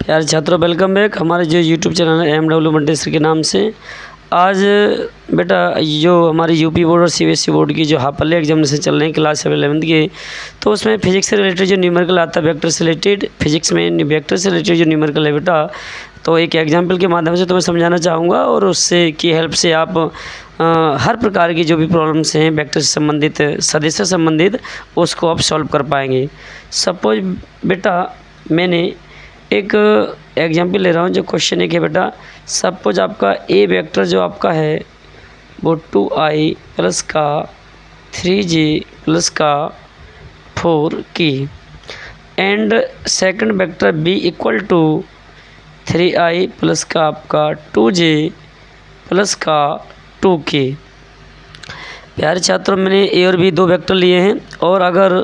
प्यारे छात्रों, welcome back हमारे जो यूट्यूब चैनल है MW मंटेसर के नाम से। आज बेटा जो हमारी यूपी बोर्ड और CBSE बोर्ड की जो हाफ ईयरली एग्जामिनेशन चल रहे हैं क्लास 11th के, तो उसमें फिजिक्स से रिलेटेड जो न्यूमेरिकल आता है वेक्टर से रिलेटेड, फिजिक्स में वेक्टर से रिलेटेड जो न्यूमेरिकल है बेटा, तो एक एग्जाम्पल के माध्यम से तुम्हें समझाना चाहूँगा और उससे की हेल्प से आप हर प्रकार की जो भी प्रॉब्लम्स हैं वेक्टर से संबंधित, सदिश से संबंधित, उसको आप सॉल्व कर पाएंगे। सपोज बेटा मैंने एक एग्जाम्पल ले रहा हूँ। जो क्वेश्चन एक है बेटा, सपोज आपका ए वेक्टर जो आपका है वो 2i प्लस का 3j प्लस का 4 की, and second vector b equal to 3i plus का आपका 2j प्लस का 2 की। प्यारे छात्रों, मैंने ए और बी दो वेक्टर लिए हैं और अगर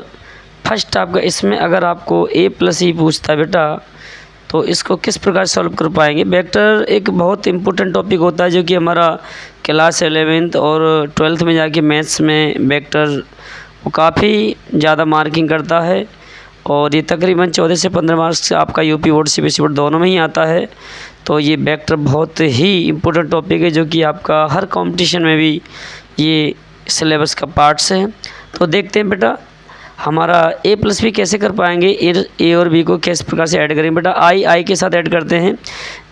फर्स्ट आपका इसमें अगर आपको ए प्लस ई पूछता है बेटा, तो इसको किस प्रकार सॉल्व कर पाएंगे। वेक्टर एक बहुत इंपॉर्टेंट टॉपिक होता है जो कि हमारा क्लास 11th और 12th में जाके मैथ्स में वेक्टर वो काफ़ी ज़्यादा मार्किंग करता है और ये तकरीबन 14 से 15 मार्क्स आपका यूपी बोर्ड CBSE बोर्ड दोनों में ही आता है। तो ये वेक्टर बहुत ही इम्पोर्टेंट टॉपिक है जो कि आपका हर कंपटीशन में भी ये सिलेबस का पार्ट्स है। तो देखते हैं बेटा हमारा ए प्लस बी कैसे कर पाएंगे, ए और बी को किस प्रकार से ऐड करेंगे। बेटा आई के साथ ऐड करते हैं,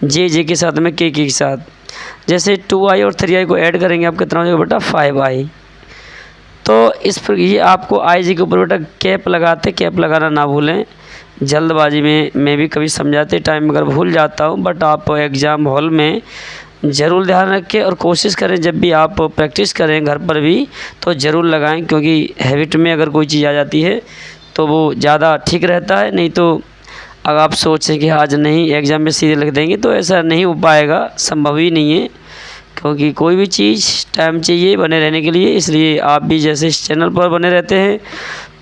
जे के साथ में के साथ। जैसे 2i और 3i को ऐड करेंगे आप कितना हो जाएगा बेटा 5i। तो इस पर ये आपको आई के ऊपर बेटा कैप लगाना ना भूलें। जल्दबाजी में मैं भी कभी समझाते टाइम अगर भूल जाता हूँ, बट आप एग्ज़ाम हॉल में ज़रूर ध्यान रखें और कोशिश करें जब भी आप प्रैक्टिस करें घर पर भी तो ज़रूर लगाएं, क्योंकि हैबिट में अगर कोई चीज़ आ जाती है तो वो ज़्यादा ठीक रहता है। नहीं तो अगर आप सोचें कि आज नहीं एग्ज़ाम में सीधे लिख देंगे तो ऐसा नहीं हो पाएगा, संभव ही नहीं है, क्योंकि कोई भी चीज़ टाइम चाहिए बने रहने के लिए। इसलिए आप भी जैसे इस चैनल पर बने रहते हैं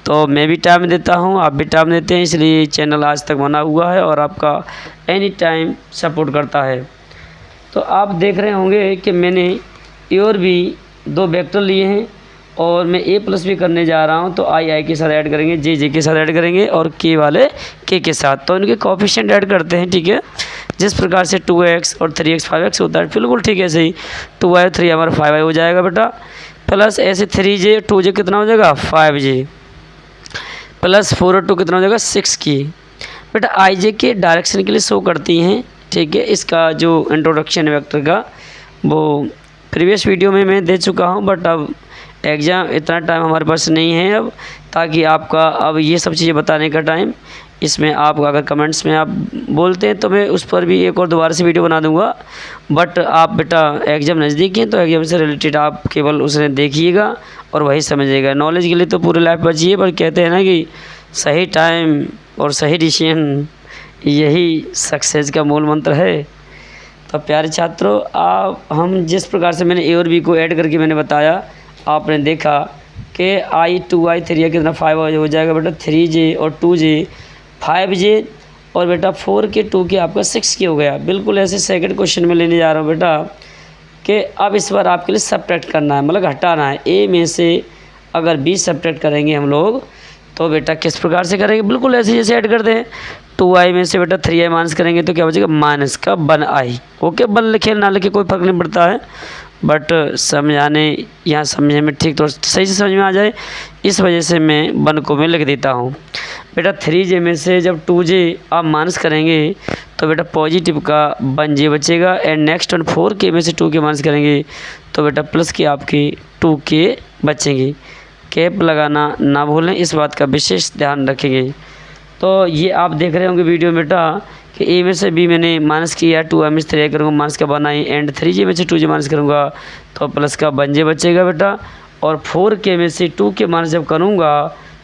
तो मैं भी टाइम देता हूँ, आप भी टाइम देते हैं, इसलिए चैनल आज तक बना हुआ है और आपका एनी टाइम सपोर्ट करता है। तो आप देख रहे होंगे कि मैंने ए और बी दो वेक्टर लिए हैं और मैं ए प्लस बी करने जा रहा हूं। तो आई के साथ ऐड करेंगे, जे के साथ ऐड करेंगे और के वाले के साथ। तो इनके कोएफिशिएंट ऐड करते हैं, ठीक है। जिस प्रकार से 2x और 3x 5x होता है, बिल्कुल ठीक है ऐसे ही 2i और 3 हमारा 5i हो जाएगा बेटा। प्लस ऐसे 3j 2j कितना हो जाएगा 5j, प्लस 4 और 2 कितना हो जाएगा 6 की। बेटा आई के डायरेक्शन के लिए शो करती हैं, ठीक है। इसका जो इंट्रोडक्शन है वेक्टर का वो प्रीवियस वीडियो में मैं दे चुका हूं, बट अब एग्ज़ाम इतना टाइम हमारे पास नहीं है अब, ताकि आपका अब ये सब चीज़ें बताने का टाइम इसमें आप अगर कमेंट्स में आप बोलते हैं तो मैं उस पर भी एक और दोबारा से वीडियो बना दूंगा। बट आप बेटा एग्ज़ाम नज़दीक है तो एग्ज़ाम से रिलेटेड आप केवल उसे देखिएगा और वही समझिएगा। नॉलेज के लिए तो पूरे लाइफ बचिए, पर कहते हैं ना कि सही टाइम और सही डिसीजन यही सक्सेस का मूल मंत्र है। तो प्यारे छात्रों, हम जिस प्रकार से मैंने ए और बी को ऐड करके मैंने बताया, आपने देखा कि आई 2i 3i कितना 5 हो जाएगा बेटा 3j और 2j 5j और बेटा 4 के 2 के आपका 6 के हो गया। बिल्कुल ऐसे सेकंड क्वेश्चन में लेने जा रहा हूँ बेटा कि अब इस बार आपके लिए सब्ट्रैक्ट करना है, मतलब घटाना है। ए में से अगर बी सब्ट्रैक्ट करेंगे हम लोग तो बेटा किस प्रकार से करेंगे, बिल्कुल ऐसे जैसे ऐड करते हैं। 2i में से बेटा 3i माइनस करेंगे तो क्या बचेगा माइनस का 1i। ओके, 1 लिखे ना लिखे कोई फ़र्क नहीं पड़ता है, बट समझाने यहाँ समझने में ठीक तो सही से समझ में आ जाए, इस वजह से मैं 1 को मैं लिख देता हूँ। बेटा 3j में से जब 2j आप माइनस करेंगे तो बेटा पॉजिटिव का 1j बचेगा, एंड नेक्स्ट 4k में से 2k माइनस करेंगे तो बेटा प्लस के आपके 2k बचेंगे। कैप लगाना ना भूलें, इस बात का विशेष ध्यान रखेंगे। तो ये आप देख रहे होंगे वीडियो में बेटा कि ए में से बी मैंने माइनस किया, 2i में से 3i करूँगा माइनस का 1i, एंड 3j में से 2j माइनस करूँगा तो प्लस का 1j बचेगा बेटा। और 4k में से 2k माइनस जब करूँगा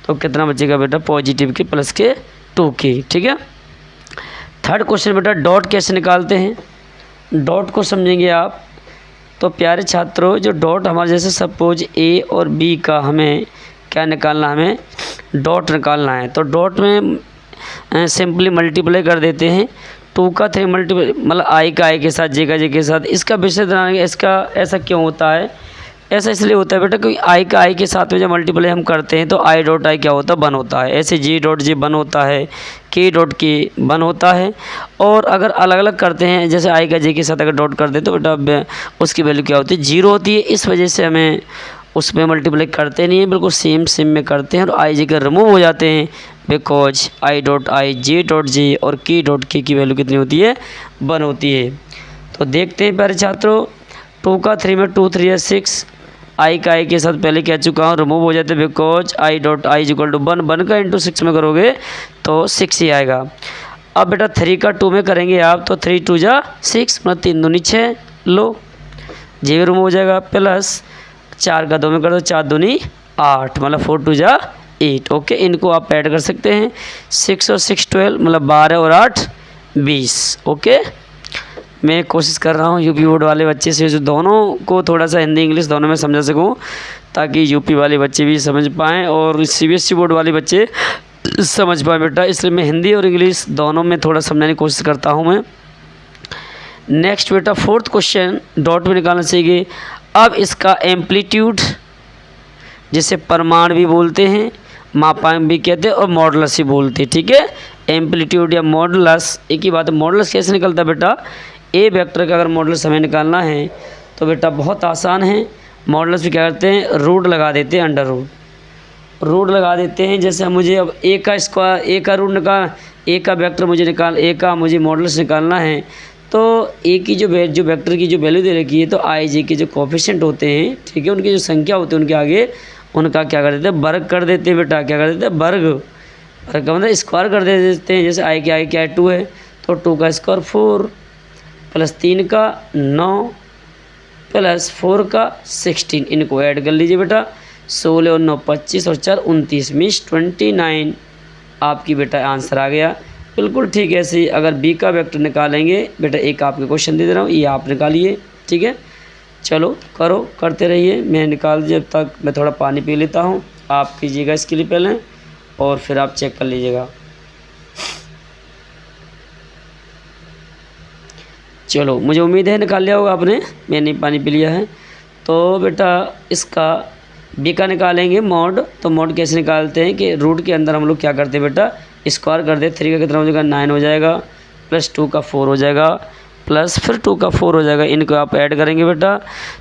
तो कितना बचेगा बेटा पॉजिटिव के प्लस के 2k, ठीक है। थर्ड क्वेश्चन बेटा डॉट कैसे निकालते हैं, डॉट को समझेंगे आप। तो प्यारे छात्रों, जो डॉट हमारे जैसे सपोज ए और बी का हमें क्या निकालना, हमें डॉट निकालना है। तो डॉट में सिंपली मल्टीप्लाई कर देते हैं, 2 का 3 मल्टीप्लाई मतलब आई का आई के साथ, जे का जे के साथ। इसका विषय बनाएंगे, इसका ऐसा क्यों होता है ऐसा इसलिए होता है बेटा क्योंकि आई का आई के साथ में जब मल्टीप्लाई हम करते हैं तो आई डॉट आई क्या होता है, 1 होता है। ऐसे जी डॉट जी 1 होता है, के डॉट के 1 होता है। और अगर अलग अलग करते हैं, जैसे आई का जे के साथ अगर डॉट कर दे तो बेटा उसकी वैल्यू क्या होती है, 0 होती है। इस वजह से हमें उसमें मल्टीप्लाई करते नहीं है, बिल्कुल सेम में करते हैं और आई जे के रिमूव हो जाते हैं, because i dot I, J dot J और के डॉट के की वैल्यू कितनी होती है, 1 होती है। तो देखते हैं प्यारे छात्रों, 2 का 3 में 2 3 6, आई का आई के साथ पहले कह चुका हूँ रिमूव हो जाते हैं, because i dot i equal to 1, 1 का इंटू 6 में करोगे तो 6 ही आएगा। अब बेटा 3 का 2 में करेंगे आप तो 3 2 जा 6, मतलब 3 दूनी 6, लो जे भी रिमूव हो जाएगा, प्लस 4 का 2 में कर दो 4 दूनी 8, मतलब 4 2 जा 8। ओके, इनको आप ऐड कर सकते हैं, 6 और 6 12, मतलब 12 और 8 20। ओके, मैं कोशिश कर रहा हूँ यूपी बोर्ड वाले बच्चे से जो दोनों को थोड़ा सा हिंदी इंग्लिश दोनों में समझा सकूँ, ताकि यूपी वाले बच्चे भी समझ पाएँ और सीबीएसई बोर्ड वाले बच्चे समझ पाएँ बेटा। इसलिए मैं हिंदी और इंग्लिश दोनों में थोड़ा समझाने की कोशिश करता हूँ मैं। नेक्स्ट बेटा 4th क्वेश्चन डॉट में निकालना चाहिए। अब इसका एम्पलीट्यूड, जिसे परिमाण भी बोलते हैं, मापांक भी कहते हैं और मॉडुलस ही बोलते हैं, ठीक है। एम्पलीट्यूड या मॉडुलस एक ही बात है। मॉडुलस कैसे निकलता है बेटा, ए वेक्टर का अगर मॉडुलस हमें निकालना है तो बेटा बहुत आसान है। मॉडुलस भी क्या करते हैं, रूट लगा देते हैं, अंडर रूट लगा देते हैं। जैसे मुझे अब ए का स्क्वायर, ए का रूट निकाल, ए का वेक्टर मुझे ए का मुझे मॉडुलस निकालना है, तो ए की जो वेक्टर की जो वैल्यू दे रखी है, तो आई जे के जो कोफिशिएंट होते हैं, ठीक है, उनकी जो संख्या होती है उनके आगे उनका क्या कर देते हैं, वर्ग कर देते हैं बेटा। क्या कर देते हैं, वर्ग का मतलब स्क्वायर कर देते हैं। जैसे आई के आगे क्या है, 2 है तो 2 का स्क्वायर 4, प्लस 3 का 9, प्लस 4 का 16, इनको ऐड कर लीजिए बेटा। 16 और 9 25 और 4 29, मीन्स 29 आपकी बेटा आंसर आ गया। बिल्कुल ठीक है। ऐसे ही अगर बी का वेक्टर निकालेंगे बेटा, एक आपके क्वेश्चन दे दे रहा हूँ, ये आप निकालिए, ठीक है। चलो करो, करते रहिए, मैं निकाल जब तक मैं थोड़ा पानी पी लेता हूँ, आप कीजिएगा इसके लिए पहले और फिर आप चेक कर लीजिएगा। चलो, मुझे उम्मीद है निकाल लिया होगा आपने, मैंने पानी पी लिया है। तो बेटा इसका बी का निकालेंगे मॉड, तो मॉड कैसे निकालते हैं कि रूट के अंदर हम लोग क्या करते हैं बेटा, स्क्वायर कर दे। 3 का कितना हो जाएगा, 9 हो जाएगा, प्लस 2 का 4 हो जाएगा, प्लस फिर 2 का 4 हो जाएगा। इनको आप ऐड करेंगे बेटा,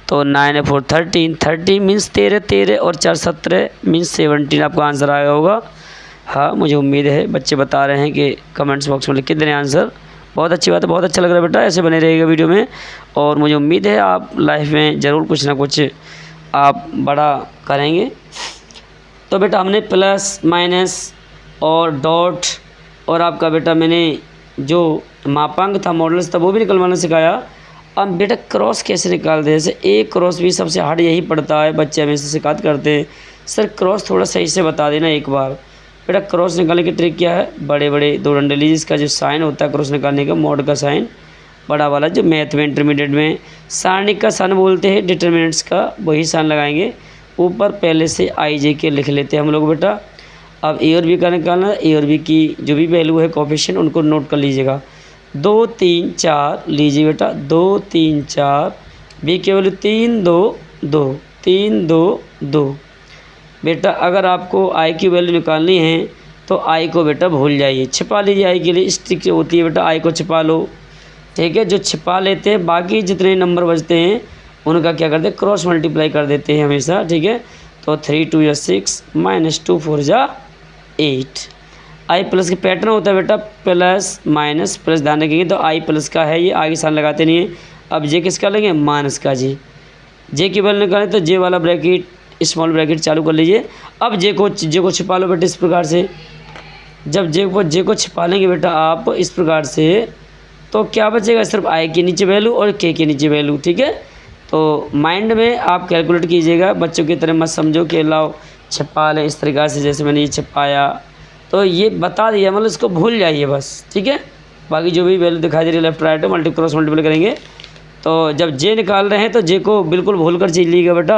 तो 9 4 13, 30 मीन्स 13, 13 और 4 17 मीन्स 17 आपका आंसर आया होगा। हाँ, मुझे उम्मीद है बच्चे बता रहे हैं कि कमेंट्स बॉक्स में लिख के दें आंसर। बहुत अच्छी बात है, बहुत अच्छा लग रहा है बेटा, ऐसे बने रहेगा वीडियो में। और मुझे उम्मीद है आप लाइफ में ज़रूर कुछ ना कुछ आप बड़ा करेंगे। तो बेटा हमने प्लस माइनस और डॉट और आपका बेटा मैंने जो मापांक था, मॉडुलस था, वो भी निकलवाना सिखाया। अब बेटा क्रॉस कैसे निकालते हैं, जैसे ए क्रॉस भी सबसे हार्ड यही पड़ता है, बच्चे हमेशा शिकायत करते हैं सर क्रॉस थोड़ा सही से बता देना एक बार। बेटा क्रॉस निकालने की ट्रिक क्या है, बड़े बड़े 2 डंडे लीजिए, इसका जो साइन होता है क्रॉस निकालने का, मॉड का साइन बड़ा वाला, जो मैथ में इंटरमीडिएट में सारणिक का सन बोलते हैं, डिटर्मिनेंट्स का वही सान लगाएंगे। ऊपर पहले से आई जे के लिख लेते हैं हम लोग बेटा। अब ए और बी का निकालना, ए और बी की जो भी वैल्यू है कोफिशिएंट उनको नोट कर लीजिएगा। 2 3 4 लीजिए बेटा, 2 3 4, बी की वैल्यू 3 2 2 3 2 2। बेटा अगर आपको आई की वैल्यू निकालनी है तो आई को बेटा भूल जाइए, छिपा लीजिए। आई के लिए इस ट्रिक होती है बेटा, आई को छिपा लो, ठीक है। जो छिपा लेते हैं बाकी जितने नंबर बचते हैं उनका क्या करते हैं, क्रॉस मल्टीप्लाई कर देते हैं हमेशा, ठीक है। तो 3 2 6 माइनस 2 4 8। आई प्लस के पैटर्न होता है बेटा प्लस माइनस प्लस, ध्यान रखेंगे। तो आई प्लस का है ये, आगे साइन लगाते नहीं है। अब जे किसका लेंगे, माइनस का जी। जे की वैल्यू निकालें तो जे वाला ब्रैकेट स्मॉल ब्रैकेट चालू कर लीजिए। अब जे को छिपा लो बेटा इस प्रकार से। जब जे को छिपा लेंगे बेटा आप इस प्रकार से, तो क्या बचेगा, सिर्फ आई के नीचे वैल्यू और के नीचे वैल्यू, ठीक है। तो माइंड में आप कैलकुलेट कीजिएगा, बच्चों की तरह मत समझो कि लाओ छिपा लें इस तरीक़ा से, जैसे मैंने ये छिपाया तो ये बता दिया, मतलब इसको भूल जाइए बस, ठीक है। बाकी जो भी वैल्यू दिखाई दे रही है left right multi cross multiply करेंगे। तो जब जे निकाल रहे हैं तो जे को बिल्कुल भूल कर चलिएगा बेटा।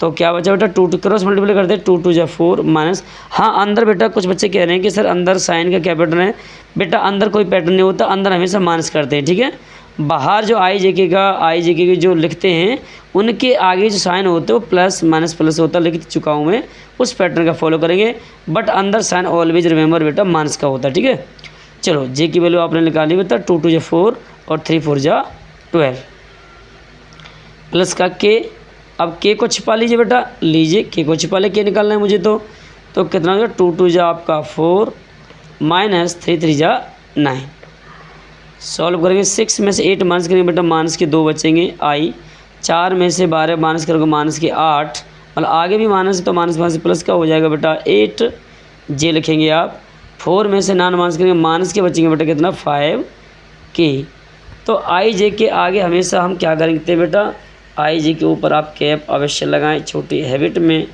तो क्या बचा बेटा, 2 क्रॉस मल्टीप्लाई करते हैं, 2 2 जा 4 माइनस। हाँ अंदर बेटा कुछ बच्चे कह रहे हैं कि सर अंदर साइन का क्या पैटर्न है, बेटा अंदर कोई पैटर्न नहीं होता, अंदर हमेशा माइनस करते हैं, ठीक है। बाहर जो आई जेके के जो लिखते हैं उनके आगे जो साइन होते हैं वो प्लस माइनस प्लस होता है, लिख चुका हूँ मैं, उस पैटर्न का फॉलो करेंगे। बट अंदर साइन ऑलवेज रिमेंबर बेटा माइनस का होता है, ठीक है। चलो जे की वैल्यू आपने निकाली बेटा, 2 2 जा 4 और 3 4 जा 12 प्लस का के। अब के को छिपा लीजिए बेटा, लीजिए के को छिपा ले, के निकालना है मुझे तो कितना हो जाएगा, 2 2 जा आपका 4 माइनस 3 3 जा 9। सॉल्व करेंगे, 6 में से 8 माइनस करेंगे बेटा, माइनस के 2 बचेंगे आई, 4 में से 12 माइनस करोगे माइनस के 8, मतलब आगे भी माइनस है तो माइनस माइनस प्लस का हो जाएगा बेटा 8 जे लिखेंगे आप। 4 में से 9 माइनस करेंगे, माइनस के बचेंगे बेटा कितना 5 के। तो आई जे के आगे हमेशा हम क्या करेंगे बेटा, आई जे के ऊपर आप कैप अवश्य लगाएं, छोटी हैबिट में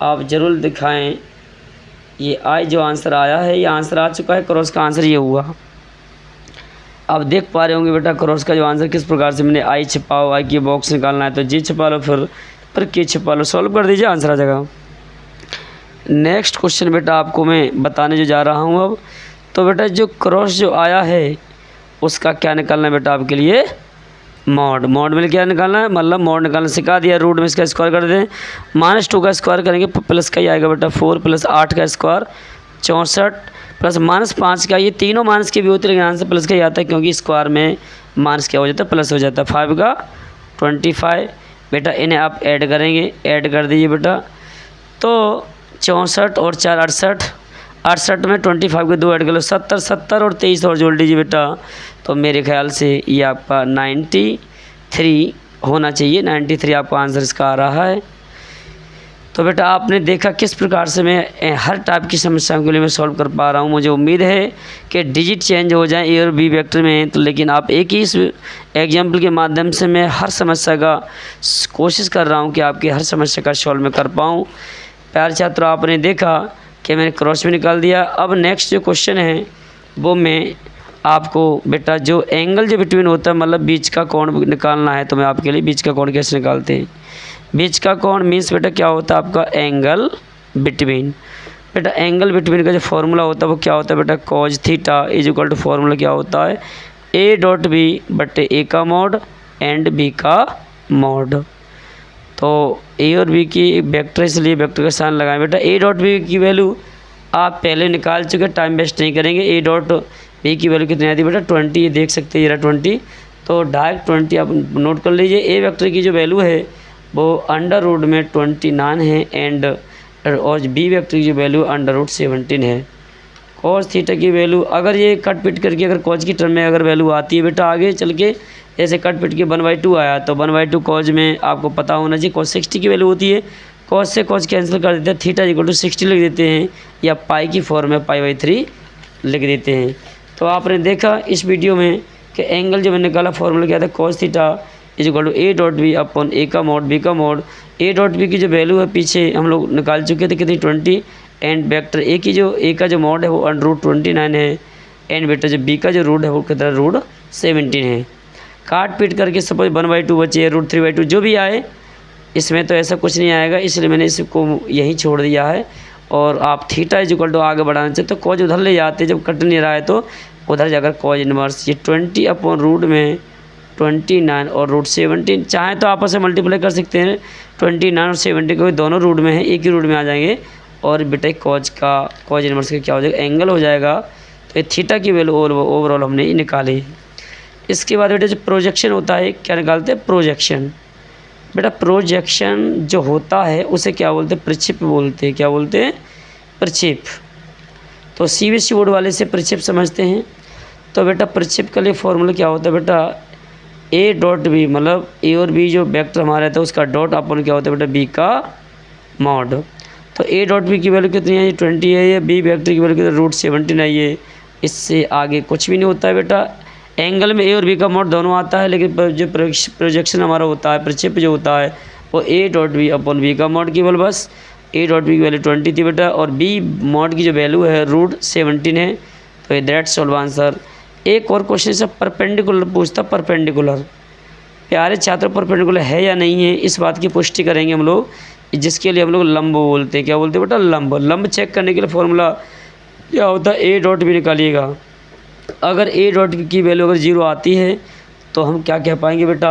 आप ज़रूर दिखाएं। ये आई जो आंसर आया है ये आंसर आ चुका है, क्रॉस का आंसर ये हुआ। आप देख पा रहे होंगे बेटा क्रॉस का जो आंसर किस प्रकार से मैंने आई छिपाओ, आई की बॉक्स निकालना है तो जी छिपा लो, फिर के छिपा लो, सॉल्व कर दीजिए, आंसर आ जाएगा। नेक्स्ट क्वेश्चन बेटा आपको मैं बताने जो जा रहा हूँ अब, तो बेटा जो क्रॉस जो आया है उसका क्या निकालना है बेटा आपके लिए, मॉड। मॉड में क्या निकालना है, मतलब मॉड निकालना सिखा दिया। रूट में इसका स्क्वायर कर दें, -2 का स्क्वायर करेंगे प्लस का ही आएगा बेटा 4 प्लस 8 का स्क्वायर 64 प्लस -5 का, ये तीनों माइनस के भी होते हैं लेकिन आंसर प्लस का ही आता है क्योंकि स्क्वायर में माइनस क्या हो जाता है, प्लस हो जाता है। 5 का 25 बेटा, इन्हें आप ऐड करेंगे, ऐड कर दीजिए बेटा, तो 64 और 4 68, 68 में 25 के 2 ऐड कर लो 70, 70 और 23 और जोड़ लीजिए बेटा, तो मेरे ख्याल से ये आपका 93 होना चाहिए। 93 आपका आंसर इसका आ रहा है। तो बेटा आपने देखा किस प्रकार से मैं हर टाइप की समस्याओं के लिए मैं सॉल्व कर पा रहा हूँ। मुझे उम्मीद है कि डिजिट चेंज हो जाए ए और बी वेक्टर में, तो लेकिन आप एक ही इस एग्जाम्पल के माध्यम से मैं हर समस्या का कोशिश कर रहा हूँ कि आपकी हर समस्या का सॉल्व मैं कर पाऊँ। प्यारे छात्रों, आपने देखा कि मैंने क्रॉस भी निकाल दिया। अब नेक्स्ट जो क्वेश्चन है वो मैं आपको बेटा जो एंगल जो बिटवीन होता है, मतलब बीच का कोण निकालना है, तो मैं आपके लिए बीच का कोण कैसे निकालते हैं। बीच का कोण मीन्स बेटा क्या होता है आपका, एंगल बिटवीन। बेटा एंगल बिटवीन का जो फॉर्मूला होता है वो क्या होता है बेटा, cos theta is equal to formula क्या होता है, ए डॉट बी बटे ए का मॉड एंड बी का मॉड। तो ए और बी की वेक्टर, इसलिए वेक्टर का साइन लगाएं बेटा। ए डॉट बी की वैल्यू आप पहले निकाल चुके, टाइम वेस्ट नहीं करेंगे। ए डॉट बी की वैल्यू कितनी आती है बेटा 20, ये देख सकते हैं ये 20, तो डायरेक्ट 20 आप नोट कर लीजिए। ए वेक्टर की जो वैल्यू है वो अंडर रूट में 29 है एंड और बी वेक्टर की जो वैल्यू अंडर रूट 17 है। कॉस थीटा की वैल्यू अगर ये कट पिट करके अगर कॉज की टर्म में अगर वैल्यू आती है बेटा आगे चल के, जैसे कट पिट के 1/2 आया तो 1/2 कॉज में आपको पता होना चाहिए कॉस 60 की वैल्यू होती है। कॉज से कॉज कैंसिल कर देते हैं, थीटा इक्वल टू 60 लिख देते हैं, या पाई की फॉर्म में π/3 लिख देते हैं। तो आपने देखा इस वीडियो में कि एंगल जो मैंने निकाला फॉर्मूला क्या था, cos theta is equal to A dot B upon A का मॉड बी का मॉड। ए डॉट बी की जो वैल्यू है पीछे हम लोग निकाल चुके थे कितनी 20, एंड वेक्टर ए की जो ए का जो मॉड है वो अंडर रूट 29 है, एंड बेटा जो बी का जो रूट है वो कितना रूट 17 है। काट पीट करके सपोज 1/2 बचे, रूट 3/2 जो भी आए, इसमें तो ऐसा कुछ नहीं आएगा, इसलिए मैंने इसको यहीं छोड़ दिया है। और आप थीटा इज इक्वल टू आगे बढ़ाना चाहिए तो कॉज उधर ले जाते, जब कट नहीं रहा है तो उधर जाकर कॉज इनवर्स, ये 20 अपॉन रूट में 29 और रूट 17, चाहे तो आपस में मल्टीप्लाई कर सकते हैं 29 और 70 को, दोनों रूट में है, एक ही रूट में आ जाएंगे, और बेटा कॉज इनवर्स का क्या हो जाएगा, एंगल हो जाएगा। तो ये थीटा की वैल्यू ओवरऑल हमने निकाली। इसके बाद बेटा जो प्रोजेक्शन होता है, क्या निकालते हैं, प्रोजेक्शन। बेटा प्रोजेक्शन जो होता है उसे क्या बोलते हैं, प्रक्षेप बोलते हैं। क्या बोलते हैं, प्रक्षेप। तो सीबीएसई बोर्ड वाले से प्रक्षेप समझते हैं। तो बेटा प्रक्षेप के लिए फॉर्मूला क्या होता है बेटा, ए डॉट बी, मतलब ए और बी जो वेक्टर हमारा रहता है उसका डॉट अपन क्या होता है बेटा बी का मॉड। तो ए डॉट बी की वैल्यू कितनी है, ये 20 है, ये बी वेक्टर की वैल्यू कितनी रूट 17 है। ये इससे आगे कुछ भी नहीं होता है बेटा। एंगल में ए और बी का मॉड दोनों आता है, लेकिन जो प्रोजेक्शन हमारा होता है, प्रक्षेप जो होता है वो a dot B upon b का मॉड केवल बस। ए डॉट बी की वैल्यू 20 थी बेटा, और बी मॉड की जो वैल्यू है रूट 17 है। तो ये दैट सॉल्व आंसर। एक और क्वेश्चन से परपेंडिकुलर पूछता, परपेंडिकुलर। प्यारे छात्र परपेंडिकुलर है या नहीं है इस बात की पुष्टि करेंगे हम लोग, जिसके लिए हम लोग लंब बोलते हैं। क्या बोलते हैं बेटा, लंब। लंब चेक करने के लिए फॉर्मूला क्या होता है, ए डॉट बी निकालिएगा। अगर ए डॉट की वैल्यू अगर 0 आती है तो तो हम क्या कह पाएंगे बेटा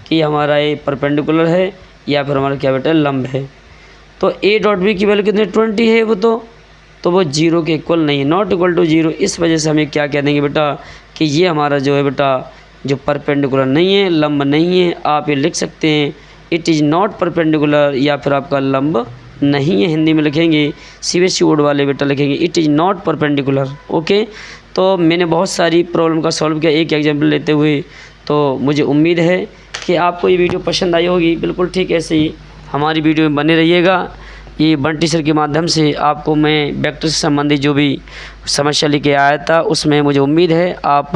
कि हमारा ये परपेंडिकुलर है या फिर हमारा क्या बेटा लंब है। तो ए डॉट बी की वैल्यू कितनी 20 है वो तो वो 0 के इक्वल नहीं है, नॉट इक्वल टू 0। इस वजह से हमें क्या कह देंगे बेटा कि ये हमारा जो है बेटा जो परपेंडिकुलर नहीं है, लंब नहीं है। आप ये लिख सकते हैं इट इज़ नॉट परपेंडिकुलर या फिर आपका लंब नहीं है, हिंदी में लिखेंगे। सीबीएसई बोर्ड वाले बेटा लिखेंगे it is not perpendicular. Okay, तो मैंने बहुत सारी प्रॉब्लम का सॉल्व किया एक एग्जाम्पल लेते हुए। तो मुझे उम्मीद है कि आपको ये वीडियो पसंद आई होगी। बिल्कुल ठीक ऐसे ही हमारी वीडियो में बने रहिएगा। ये बंटी सर के माध्यम से आपको मैं वेक्टर से संबंधित जो भी समस्या लेके आया था उसमें मुझे उम्मीद है आप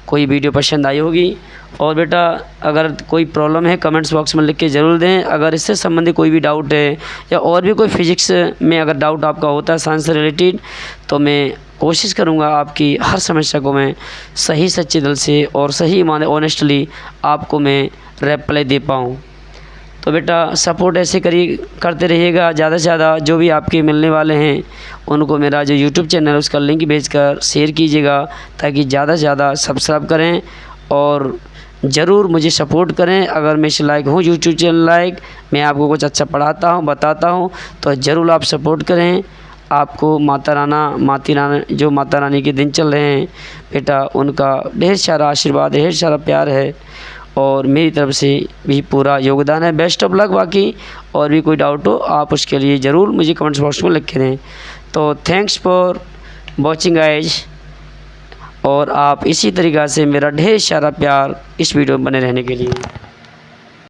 कोई वीडियो पसंद आई होगी। और बेटा अगर कोई प्रॉब्लम है कमेंट्स बॉक्स में लिख के ज़रूर दें। अगर इससे संबंधित कोई भी डाउट है या और भी कोई फिजिक्स में अगर डाउट आपका होता है साइंस से रिलेटेड, तो मैं कोशिश करूँगा आपकी हर समस्या को मैं सही सच्चे दिल से और सही माने ऑनेस्टली आपको मैं रिप्लाई दे पाऊँ। तो बेटा सपोर्ट ऐसे करते रहिएगा। ज़्यादा से ज़्यादा जो भी आपके मिलने वाले हैं उनको मेरा जो यूट्यूब चैनल है उसका लिंक भेजकर शेयर कीजिएगा ताकि ज़्यादा से ज़्यादा सब्सक्राइब करें और ज़रूर मुझे सपोर्ट करें। अगर मैं इस लायक हूँ यूट्यूब चैनल लायक, मैं आपको कुछ अच्छा पढ़ाता हूँ बताता हूँ, तो ज़रूर आप सपोर्ट करें। आपको माता रानी के दिन चल रहे हैं बेटा, उनका ढेर सारा आशीर्वाद ढेर सारा प्यार है और मेरी तरफ से भी पूरा योगदान है। Best of luck. बाकी और भी कोई डाउट हो आप उसके लिए ज़रूर मुझे कमेंट्स बॉक्स में लिख के दें। तो थैंक्स फॉर वॉचिंग गाइज, और आप इसी तरीक़ा से मेरा ढेर सारा प्यार इस वीडियो में बने रहने के लिए।